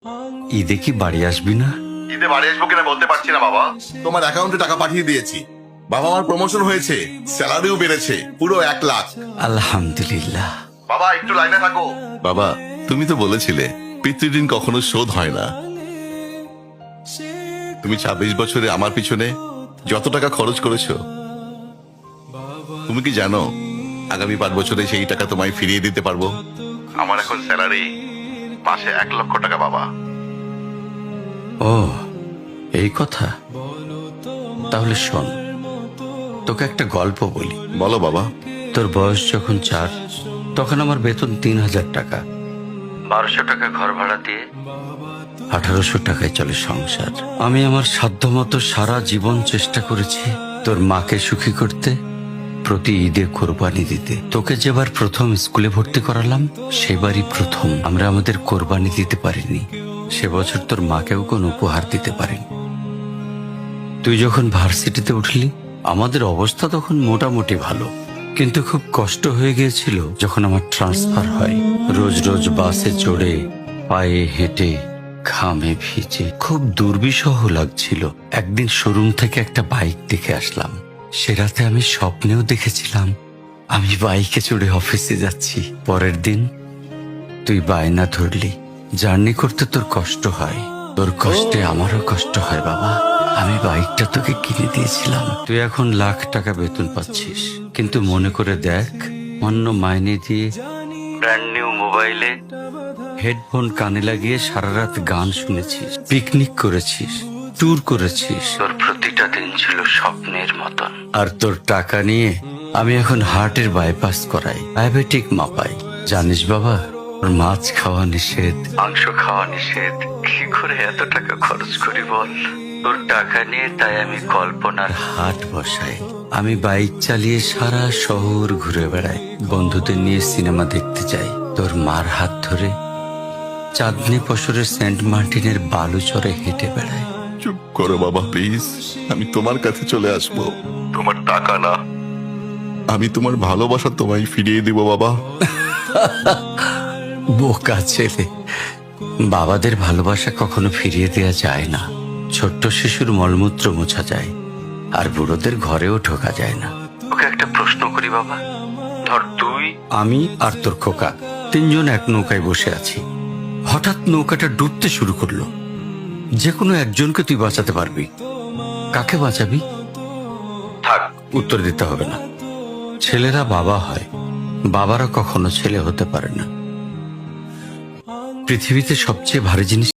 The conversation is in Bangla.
ঈদে কি বাড়ি আসবি না? ঈদে বাড়ি আসবো কিনা বলতে পারছি না বাবা। তোমার অ্যাকাউন্টে টাকা পাঠিয়ে দিয়েছি। বাবা, আমার প্রমোশন হয়েছে, স্যালারিও বেড়েছে, পুরো 1 লাখ। আলহামদুলিল্লাহ। বাবা একটু লাইনে থাকো। বাবা, তুমি তো বলেছিলে পিতৃঋণ কখনো শোধ হয় না। তুমি 26 বছরে আমার পিছনে যত টাকা খরচ করেছো, তুমি কি জানো আগামী 5 বছরে সেই টাকা তোমায় ফিরিয়ে দিতে পারবো? আমার এখন স্যালারি মাসে 1 লক্ষ টাকা বাবা। ও, এই কথা। তাহলে শোন, তোকে একটা গল্প বলি। বলো বাবা। তোর বয়স যখন 4, তখন আমার বেতন 3,000 টাকা। 1200 টাকা ঘর ভাড়া দিয়ে 1800 টাকায় চলে সংসার। আমি আমার সাধ্যমতো সারা জীবন চেষ্টা করেছি তোর মাকে সুখী করতে, প্রতি ঈদে কোরবানি দিতে। তোকে যেবার প্রথম স্কুলে ভর্তি করালাম, সেবারই প্রথম আমরা আমাদের কোরবানি দিতে পারিনি। সে বছর তোর মাকেও কোনো উপহার দিতে পারিনি। তুই যখন ভার্সিটিতে উঠলি, আমাদের অবস্থা তখন মোটামুটি ভালো, কিন্তু খুব কষ্ট হয়ে গিয়েছিল যখন আমার ট্রান্সফার হয়। রোজ রোজ বাসে চড়ে, পায়ে হেঁটে, ঘামে ভিজে খুব দুর্বিষহ লাগছিল। একদিন শোরুম থেকে একটা বাইক দেখে আসলাম। সে রাতে আমি স্বপ্নেও দেখেছিলাম আমি বাইকে চড়ে অফিসে যাচ্ছি। পরের দিন তুই বায়না ধরলি, জার্নি করতে তোর কষ্ট হয়। তোর কষ্টে আমারও কষ্ট হয় বাবা। আমি বাইকটা তোকে কিনে দিয়েছিলাম। তুই এখন লাখ টাকা বেতন পাচ্ছিস, কিন্তু মনে করে দেখ, অন্য মাইনে দিয়ে ব্র্যান্ড নিউ মোবাইলে হেডফোন কানে লাগিয়ে সারা রাত গান শুনেছিস, পিকনিক করেছিস, ট্যুর করেছিস। তোর প্রতিটা দিন ছিল স্বপ্নের মতন। আর তোর টাকা নিয়ে আমি এখন হার্টের বাইপাস করাই, ডায়াবেটিক মাপাই। জানিস বাবা, তোর মাছ খাওয়া নিষেধ, মাংস খাওয়া নিষেধ। কি করে এত টাকা খরচ করি বল? তোর টাকা নিয়ে তাই আমি কল্পনার হাট বসাই। আমি বাইক চালিয়ে সারা শহর ঘুরে বেড়াই, বন্ধুদের নিয়ে সিনেমা দেখতে যাই। তোর মার হাত ধরে চাঁদনি পশরের সেন্ট মার্টিনের বালুচরে হেঁটে বেড়াই। চুপ করো বাবা প্লিজ। আমি তোমার কাছে চলে আসবো। তোমার টাকা না, আমি তোমার ভালোবাসা তোমায় ফিরিয়ে দিব বাবা। বোকা ছেলে, বাবাদের ভালোবাসা কখনো ফিরিয়ে দেয়া যায় না। ছোট্ট শিশুর মলমূত্র মোছা যায়, আর বুড়োদের ঘরেও ঢোকা যায় না। ওকে একটা প্রশ্ন করি বাবা। ধর তুই, আমি আর তোর খোকা তিনজন এক নৌকায় বসে আছি। হঠাৎ নৌকাটা ডুবতে শুরু করলো। যে কোনো একজনকে তুই বাঁচাতে পারবি, কাকে বাঁচাবি? থাক, উত্তর দিতে হবে না। ছেলেরা বাবা হয়, বাবারা কখনো ছেলে হতে পারে না। পৃথিবীতে সবচেয়ে ভারী জিনিস